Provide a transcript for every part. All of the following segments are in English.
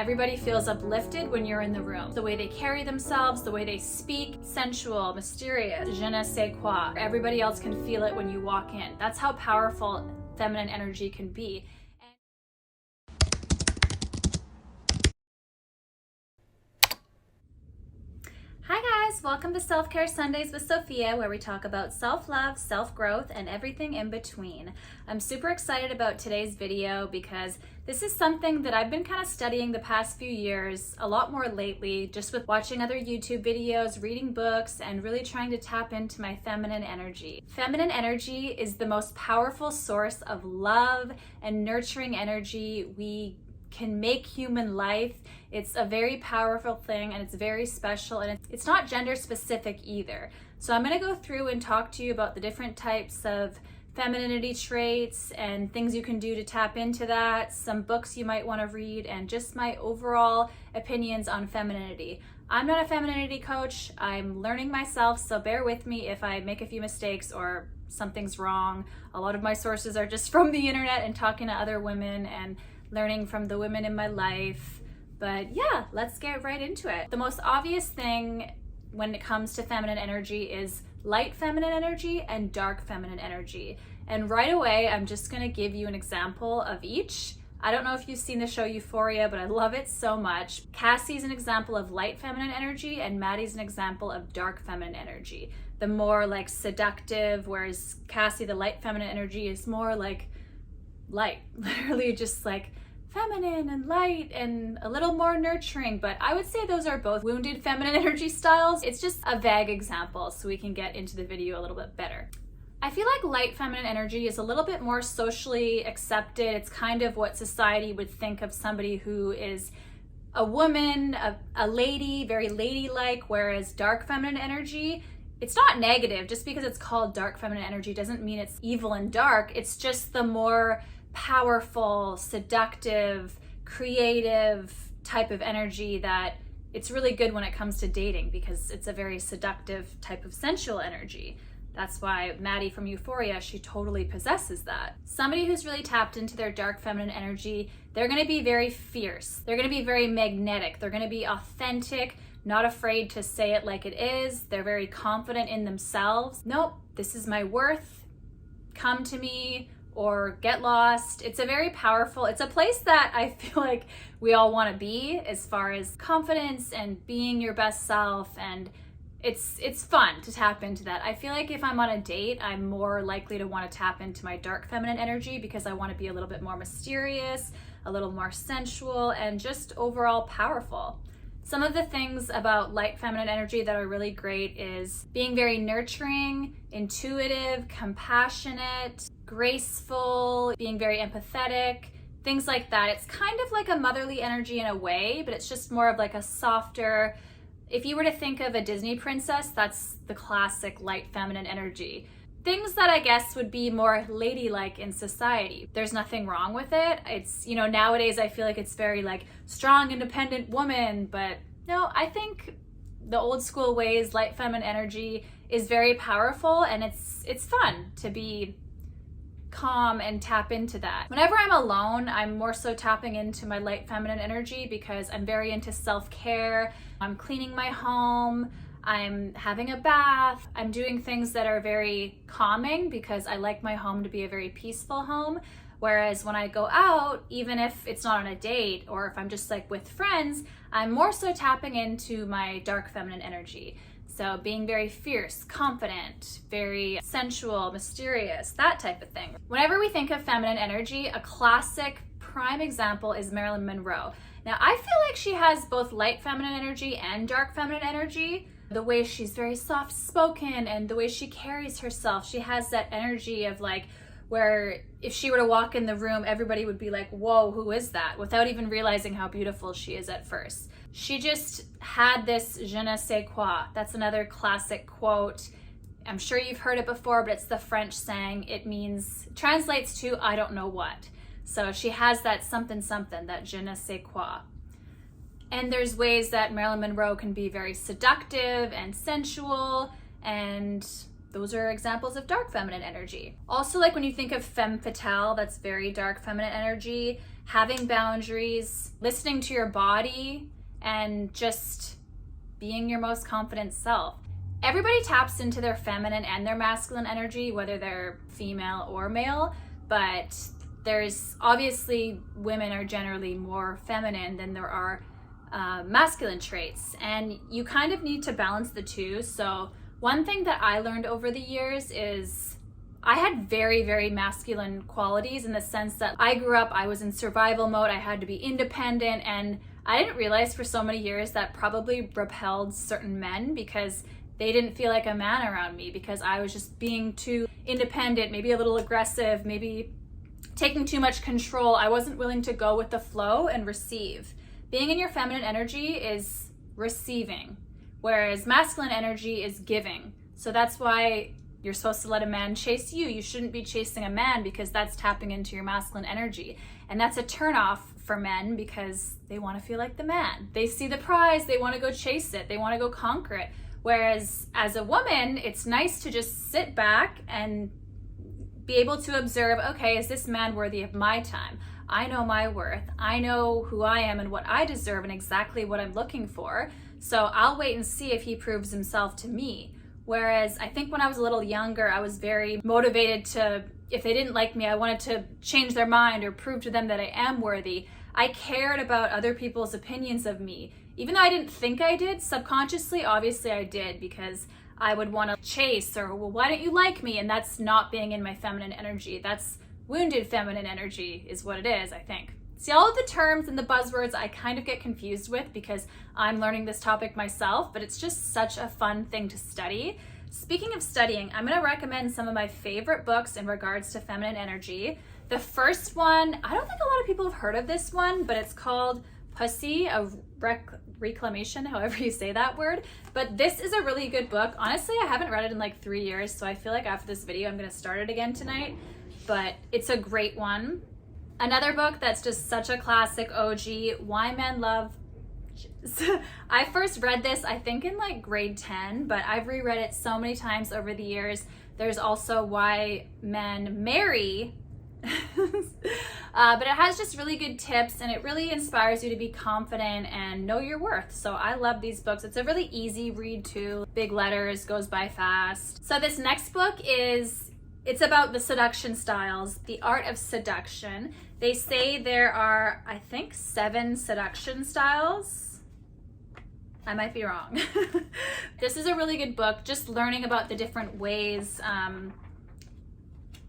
everybody feels uplifted when you're in the room. The way they carry themselves, the way they speak, sensual, mysterious, je ne sais quoi. Everybody else can feel it when you walk in. That's how powerful feminine energy can be. Hi guys, welcome to Self-Care Sundays with Sophia, where we talk about self-love, self-growth, and everything in between. I'm super excited about today's video because this is something that I've been kind of studying the past few years, a lot more lately, just with watching other YouTube videos, reading books, and really trying to tap into my feminine energy. Feminine energy is the most powerful source of love and nurturing energy we can make human life. It's a very powerful thing and it's very special, and it's not gender specific either. So I'm going to go through and talk to you about the different types of femininity traits and things you can do to tap into that, some books you might want to read, and just my overall opinions on femininity. I'm not a femininity coach. I'm learning myself, so bear with me if I make a few mistakes or something's wrong. A lot of my sources are just from the internet and talking to other women and learning from the women in my life. But yeah, let's get right into it. The most obvious thing when it comes to feminine energy is light feminine energy and dark feminine energy. And right away, I'm just gonna give you an example of each. I don't know if you've seen the show Euphoria, but I love it so much. Cassie's an example of light feminine energy and Maddie's an example of dark feminine energy. The more like seductive, whereas Cassie, the light feminine energy, is more like light, literally just like feminine and light and a little more nurturing. But I would say those are both wounded feminine energy styles. It's just a vague example so we can get into the video a little bit better. I feel like light feminine energy is a little bit more socially accepted. It's kind of what society would think of somebody who is a woman, a lady, very ladylike, whereas dark feminine energy, it's not negative. Just because it's called dark feminine energy doesn't mean it's evil and dark. It's just the more powerful, seductive, creative type of energy that it's really good when it comes to dating because it's a very seductive type of sensual energy. That's why Maddie from Euphoria, she totally possesses that. Somebody who's really tapped into their dark feminine energy, they're gonna be very fierce. They're gonna be very magnetic. They're gonna be authentic, not afraid to say it like it is. They're very confident in themselves. Nope, this is my worth. Come to me, or get lost. It's a very powerful, it's a place that I feel like we all want to be as far as confidence and being your best self, and it's fun to tap into that. I feel like if I'm on a date, I'm more likely to want to tap into my dark feminine energy because I want to be a little bit more mysterious, a little more sensual, and just overall powerful. Some of the things about light feminine energy that are really great is being very nurturing, intuitive, compassionate, graceful, being very empathetic, things like that. It's kind of like a motherly energy in a way, but it's just more of like a softer, if you were to think of a Disney princess, that's the classic light feminine energy. Things that I guess would be more ladylike in society. There's nothing wrong with it. It's, you know, nowadays I feel like it's very like strong, independent woman, but no, I think the old school ways, light feminine energy is very powerful, and it's fun to be calm and tap into that. Whenever I'm alone, I'm more so tapping into my light feminine energy because I'm very into self-care. I'm cleaning my home, I'm having a bath, I'm doing things that are very calming because I like my home to be a very peaceful home. Whereas when I go out, even if it's not on a date or if I'm just like with friends, I'm more so tapping into my dark feminine energy. So being very fierce, confident, very sensual, mysterious, that type of thing. Whenever we think of feminine energy, a classic prime example is Marilyn Monroe. Now I feel like she has both light feminine energy and dark feminine energy. The way she's very soft spoken and the way she carries herself, she has that energy of like, where if she were to walk in the room, everybody would be like, whoa, who is that? Without even realizing how beautiful she is at first. She just had this je ne sais quoi. That's another classic quote. I'm sure you've heard it before, but it's the French saying. It translates to I don't know what. So she has that something something, that je ne sais quoi. And there's ways that Marilyn Monroe can be very seductive and sensual, and those are examples of dark feminine energy. Also, like when you think of femme fatale, that's very dark feminine energy. having boundaries, listening to your body, and just being your most confident self. Everybody taps into their feminine and their masculine energy, whether they're female or male, but there's obviously, women are generally more feminine than there are masculine traits, and you kind of need to balance the two. So one thing that I learned over the years is I had very, very masculine qualities, in the sense that I grew up, I was in survival mode, I had to be independent, and I didn't realize for so many years that probably repelled certain men because they didn't feel like a man around me, because I was just being too independent, maybe a little aggressive, maybe taking too much control. I wasn't willing to go with the flow and receive. Being in your feminine energy is receiving, whereas masculine energy is giving. So that's why you're supposed to let a man chase you. You shouldn't be chasing a man, because that's tapping into your masculine energy. And that's a turnoff for men, because they want to feel like the man. They see the prize, they want to go chase it, they want to go conquer it. Whereas as a woman, it's nice to just sit back and be able to observe, okay, is this man worthy of my time? I know my worth. I know who I am and what I deserve and exactly what I'm looking for. So I'll wait and see if he proves himself to me. Whereas I think when I was a little younger, I was very motivated to, if they didn't like me, I wanted to change their mind or prove to them that I am worthy. I cared about other people's opinions of me. Even though I didn't think I did, subconsciously, obviously I did, because I would want to chase, or, well, why don't you like me? And that's not being in my feminine energy. That's wounded feminine energy is what it is, I think. See, all of the terms and the buzzwords I kind of get confused with, because I'm learning this topic myself, but it's just such a fun thing to study. Speaking of studying, I'm going to recommend some of my favorite books in regards to feminine energy. The first one, I don't think a lot of people have heard of this one, but it's called Pussy, a Reclamation, however you say that word. But this is a really good book. Honestly, I haven't read it in like 3 years, so I feel like after this video, I'm going to start it again tonight. But it's a great one. Another book that's just such a classic OG, Why Men Love. I first read this, I think, in like grade 10, but I've reread it so many times over the years. There's also Why Men Marry. But it has just really good tips, and it really inspires you to be confident and know your worth. So I love these books. It's a really easy read too. Big letters, goes by fast. So this next book it's about the seduction styles, the art of seduction. They say there are, I think, 7 seduction styles. I might be wrong. This is a really good book, just learning about the different ways.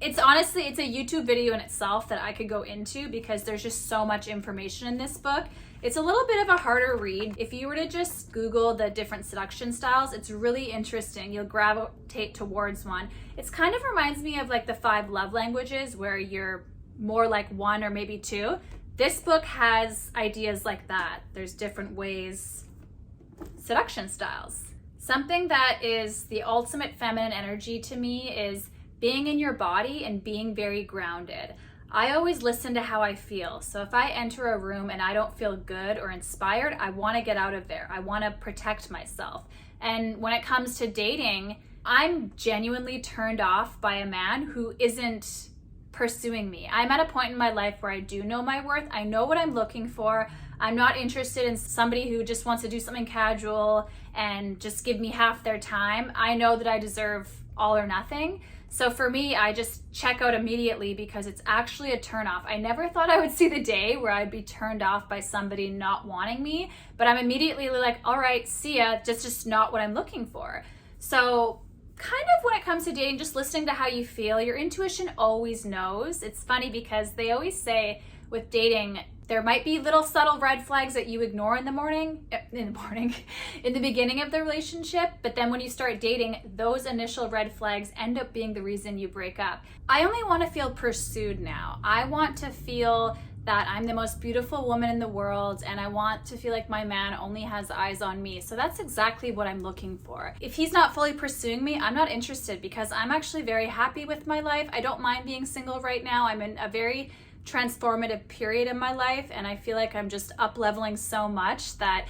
It's honestly, it's a YouTube video in itself that I could go into, because there's just so much information in this book. It's a little bit of a harder read. If you were to just Google the different seduction styles, it's really interesting. You'll gravitate towards one. It's kind of reminds me of like the 5 love languages, where you're more like 1 or maybe 2. This book has ideas like that. There's different ways, seduction styles. Something that is the ultimate feminine energy to me is being in your body and being very grounded. I always listen to how I feel. So if I enter a room and I don't feel good or inspired, I want to get out of there. I want to protect myself. And when it comes to dating, I'm genuinely turned off by a man who isn't pursuing me. I'm at a point in my life where I do know my worth. I know what I'm looking for. I'm not interested in somebody who just wants to do something casual and just give me half their time. I know that I deserve all or nothing. So for me, I just check out immediately, because it's actually a turnoff. I never thought I would see the day where I'd be turned off by somebody not wanting me, but I'm immediately like, all right, see ya, just not what I'm looking for. So kind of when it comes to dating, just listening to how you feel, your intuition always knows. It's funny because they always say with dating, there might be little subtle red flags that you ignore in the beginning of the relationship, but then when you start dating, those initial red flags end up being the reason you break up. I only want to feel pursued now. I want to feel that I'm the most beautiful woman in the world, and I want to feel like my man only has eyes on me. So that's exactly what I'm looking for. If he's not fully pursuing me, I'm not interested, because I'm actually very happy with my life. I don't mind being single right now. I'm in a very transformative period in my life, and I feel like I'm just up leveling so much that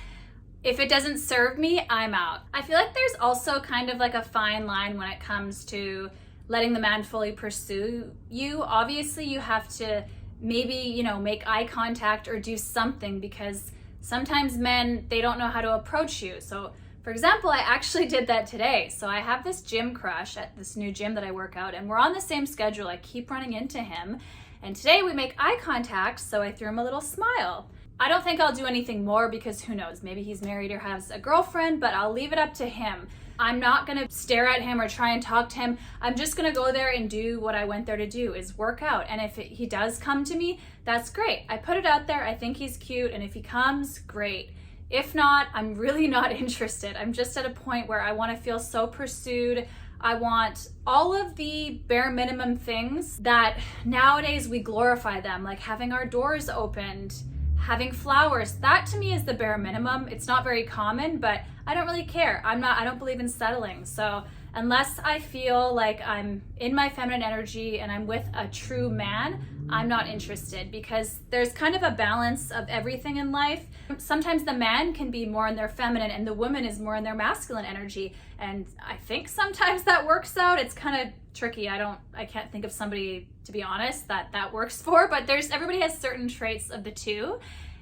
if it doesn't serve me, I'm out. I feel like there's also kind of like a fine line when it comes to letting the man fully pursue you. Obviously, you have to maybe, you know, make eye contact or do something, because sometimes men, they don't know how to approach you. So for example, I actually did that today. So I have this gym crush at this new gym that I work out, and we're on the same schedule. I keep running into him. And today we make eye contact, so I threw him a little smile. I don't think I'll do anything more because who knows, maybe he's married or has a girlfriend, but I'll leave it up to him. I'm not gonna stare at him or try and talk to him. I'm just gonna go there and do what I went there to do, is work out. And if he does come to me, that's great. I put it out there, I think he's cute, and if he comes, great. If not, I'm really not interested. I'm just at a point where I want to feel so pursued. I want all of the bare minimum things that nowadays we glorify them, like having our doors opened, having flowers. That to me is the bare minimum. It's not very common, but I don't really care. I don't believe in settling. So unless I feel like I'm in my feminine energy and I'm with a true man, I'm not interested, because there's kind of a balance of everything in life. Sometimes the man can be more in their feminine and the woman is more in their masculine energy. And I think sometimes that works out. It's kind of tricky. I can't think of somebody, to be honest, that works for, but everybody has certain traits of the two.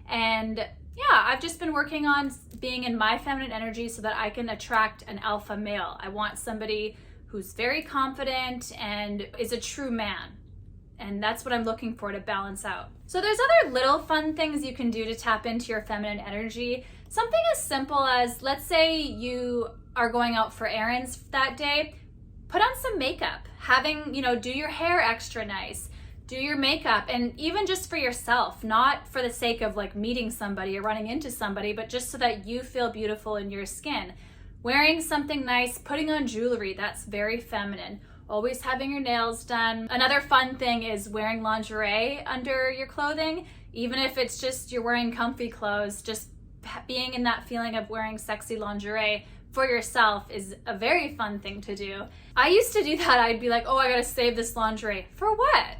And yeah, I've just been working on being in my feminine energy so that I can attract an alpha male. I want somebody who's very confident and is a true man. And that's what I'm looking for to balance out. So there's other little fun things you can do to tap into your feminine energy. Something as simple as, let's say you are going out for errands that day, put on some makeup. Do your hair extra nice, do your makeup, and even just for yourself, not for the sake of like meeting somebody or running into somebody, but just so that you feel beautiful in your skin. Wearing something nice, putting on jewelry, that's very feminine. Always having your nails done. Another fun thing is wearing lingerie under your clothing, even if it's just you're wearing comfy clothes. Just being in that feeling of wearing sexy lingerie for yourself is a very fun thing to do. I used to do that. I'd be like, oh, I gotta save this lingerie. For what?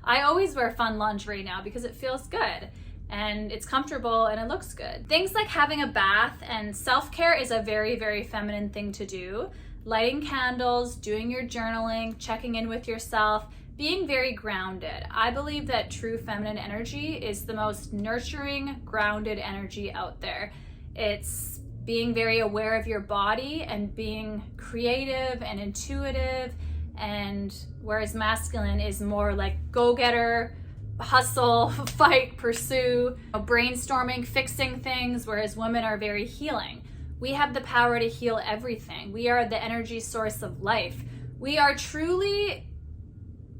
I always wear fun lingerie now because it feels good and it's comfortable and it looks good. Things like having a bath and self-care is a very, very feminine thing to do. Lighting candles, doing your journaling, checking in with yourself, being very grounded. I believe that true feminine energy is the most nurturing, grounded energy out there. It's being very aware of your body and being creative and intuitive, and whereas masculine is more like go-getter, hustle, fight, pursue, brainstorming, fixing things, whereas women are very healing. We have the power to heal everything. We are the energy source of life. We are truly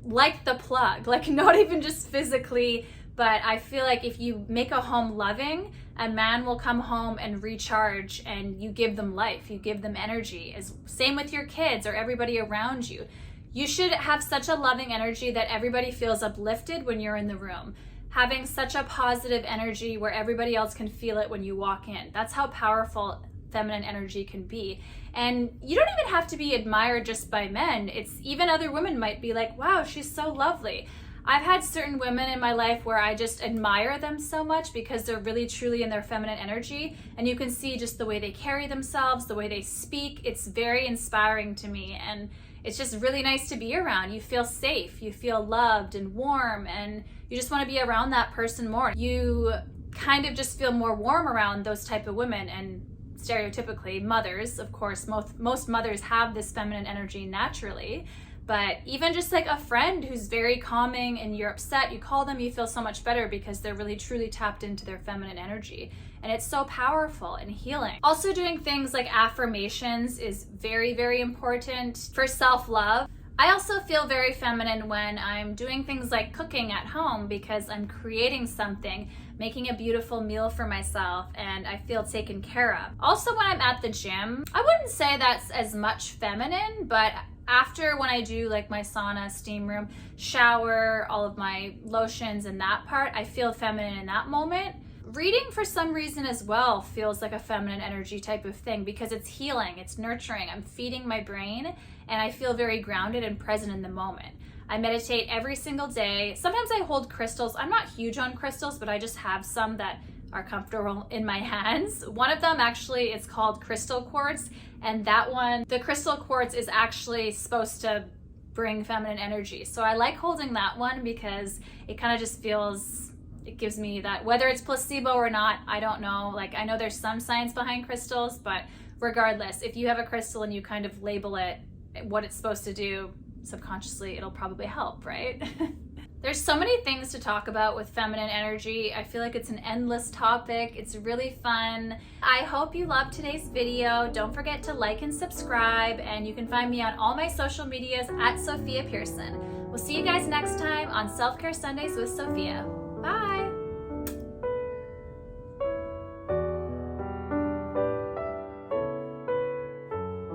like the plug, like not even just physically, but I feel like if you make a home loving, a man will come home and recharge, and you give them life, you give them energy. Same with your kids or everybody around you. You should have such a loving energy that everybody feels uplifted when you're in the room. Having such a positive energy where everybody else can feel it when you walk in. That's how powerful feminine energy can be. And you don't even have to be admired just by men. It's even other women might be like, wow, she's so lovely. I've had certain women in my life where I just admire them so much because they're really truly in their feminine energy, and you can see just the way they carry themselves, the way they speak. It's very inspiring to me, and it's just really nice to be around. You feel safe, you feel loved and warm, and you just want to be around that person more. You kind of just feel more warm around those type of women. And stereotypically, mothers, of course, most mothers have this feminine energy naturally, but even just like a friend who's very calming and you're upset, you call them, you feel so much better because they're really truly tapped into their feminine energy. And it's so powerful and healing. Also, doing things like affirmations is very, very important for self-love. I also feel very feminine when I'm doing things like cooking at home because I'm creating something, making a beautiful meal for myself, and I feel taken care of. Also, when I'm at the gym, I wouldn't say that's as much feminine, but after when I do like my sauna, steam room, shower, all of my lotions and that part, I feel feminine in that moment. Reading for some reason as well feels like a feminine energy type of thing because it's healing, it's nurturing. I'm feeding my brain and I feel very grounded and present in the moment. I meditate every single day. Sometimes I hold crystals. I'm not huge on crystals, but I just have some that are comfortable in my hands. One of them actually is called crystal quartz, and that one, the crystal quartz is actually supposed to bring feminine energy. So I like holding that one because it kind of just feels, it gives me that, whether it's placebo or not, I don't know. Like, I know there's some science behind crystals, but regardless, if you have a crystal and you kind of label it what it's supposed to do, subconsciously it'll probably help, right? There's so many things to talk about with feminine energy. I feel like it's an endless topic. It's really fun. I hope you loved today's video. Don't forget to like and subscribe, and you can find me on all my social medias at Sophia Pearson. We'll see you guys next time on Self-Care Sundays with Sophia. Bye.